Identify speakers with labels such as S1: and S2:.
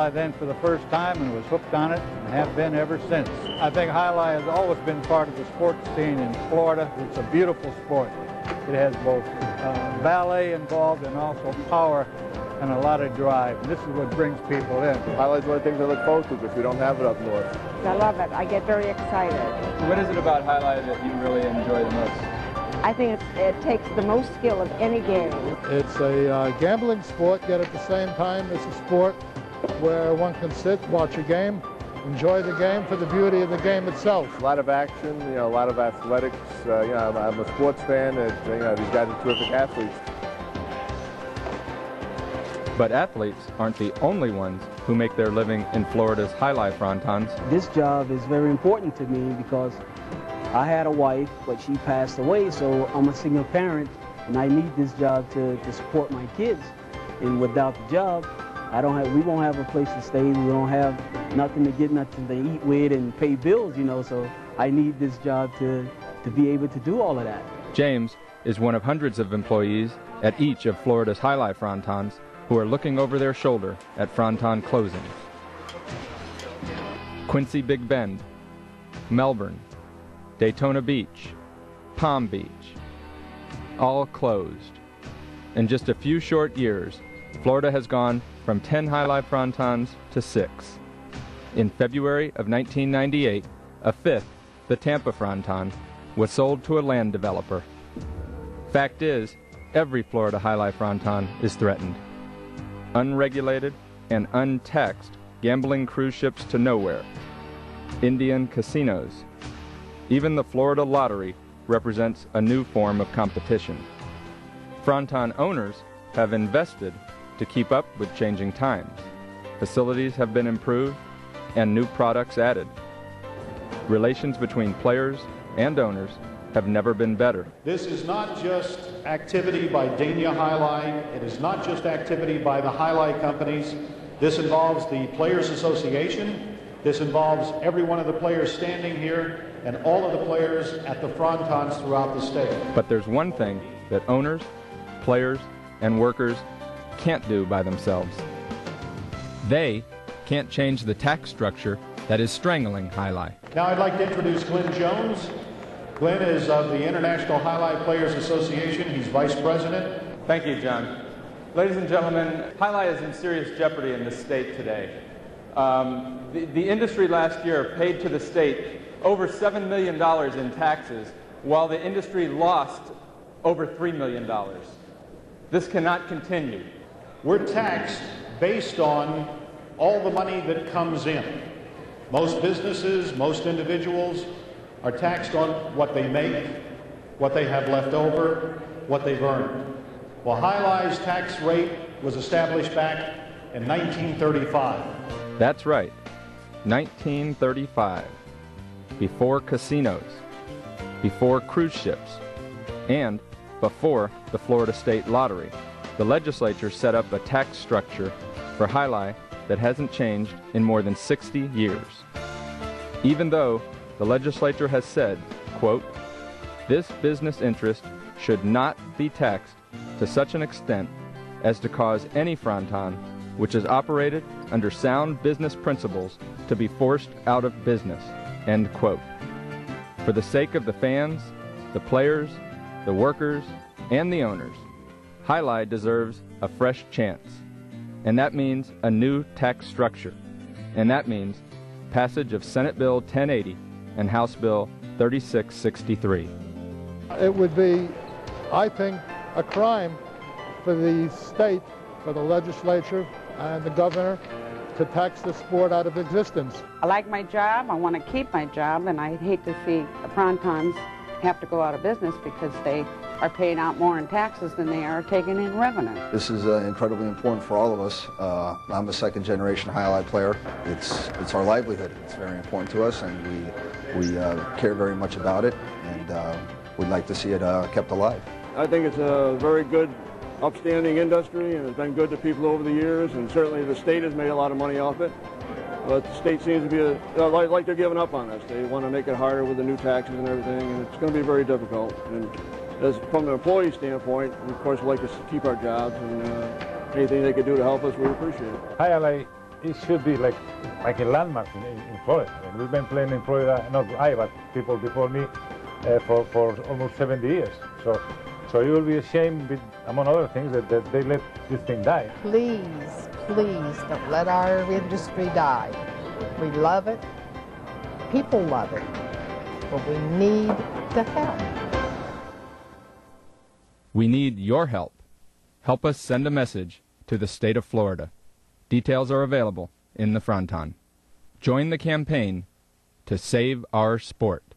S1: jai-alai then for the first time and was hooked on it and have been ever since. I think jai-alai has always been part of the sports scene in Florida. It's a beautiful sport. It has both ballet involved and also power and a lot of drive. And this is what brings people in.
S2: Jai-alai is one of the things I look forward to because we don't have it up north.
S3: I love it. I get very excited.
S4: What is it about jai-alai that you really enjoy the most?
S3: I think it takes the most skill of any game.
S5: It's a gambling sport, yet at the same time it's a sport where one can sit, watch a game, enjoy the game for the beauty of the game itself.
S2: A lot of action, a lot of athletics. I'm a sports fan, and these guys are terrific athletes.
S4: But athletes aren't the only ones who make their living in Florida's jai-alai frontons.
S6: This job is very important to me because I had a wife, but she passed away, so I'm a single parent, and I need this job to support my kids. And without the job, we won't have a place to stay. We don't have nothing to get nothing to eat with and pay bills, so I need this job to be able to do all of that.
S4: James is one of hundreds of employees at each of Florida's jai-alai frontons who are looking over their shoulder at fronton closings. Quincy Big Bend, Melbourne, Daytona Beach, Palm Beach, all closed. In just a few short years, Florida has gone from 10 jai-alai frontons to 6. In February of 1998, a fifth, the Tampa fronton, was sold to a land developer. Fact is, every Florida jai-alai fronton is threatened. Unregulated and untaxed gambling cruise ships to nowhere, Indian casinos. Even the Florida lottery represents a new form of competition. Fronton owners have invested to keep up with changing times. Facilities have been improved and new products added. Relations between players and owners have never been better.
S7: This is not just activity by Dania jai-alai. It is not just activity by the jai-alai companies. This involves the Players Association. This involves every one of the players standing here and all of the players at the frontons throughout the state.
S4: But there's one thing that owners, players, and workers can't do by themselves. They can't change the tax structure that is strangling jai-alai.
S7: Now I'd like to introduce Glenn Jones. Glenn is of the International Jai-alai Players Association. He's vice president.
S8: Thank you, John. Ladies and gentlemen, jai-alai is in serious jeopardy in this state today. The industry last year paid to the state over $7 million in taxes, while the industry lost over $3 million. This cannot continue.
S7: We're taxed based on all the money that comes in. Most businesses, most individuals are taxed on what they make, what they have left over, what they've earned. Well, jai-alai's tax rate was established back in 1935.
S4: That's right, 1935. Before casinos, before cruise ships, and before the Florida State Lottery. The legislature set up a tax structure for jai-alai that hasn't changed in more than 60 years. Even though the legislature has said, quote, this business interest should not be taxed to such an extent as to cause any fronton which is operated under sound business principles to be forced out of business, end quote. For the sake of the fans, the players, the workers, and the owners, jai-alai deserves a fresh chance. And that means a new tax structure. And that means passage of Senate Bill 1080 and House Bill 3663.
S5: It would be, I think, a crime for the state, for the legislature and the governor to tax the sport out of existence.
S3: I like my job, I want to keep my job, and I hate to see the frontons have to go out of business because they are paying out more in taxes than they are taking in revenue.
S9: This is incredibly important for all of us. I'm a second-generation jai-alai player. It's our livelihood. It's very important to us, and we care very much about it, and we'd like to see it kept alive.
S2: I think it's a very good, upstanding industry, and it's been good to people over the years, and certainly the state has made a lot of money off it. But the state seems to be like they're giving up on us. They want to make it harder with the new taxes and everything, and it's going to be very difficult. And from an employee standpoint, we of course would like to keep our jobs, and anything they could do to help us, we appreciate it.
S1: Jai-alai
S10: it should be like a landmark in Florida. And we've been playing in Florida, not I, but people before me, for almost 70 years. So it will be a shame, among other things, that they let this thing die.
S11: Please, please don't let our industry die. We love it. People love it. But we need the help.
S4: We need your help. Help us send a message to the state of Florida. Details are available in the Fronton. Join the campaign to save our sport.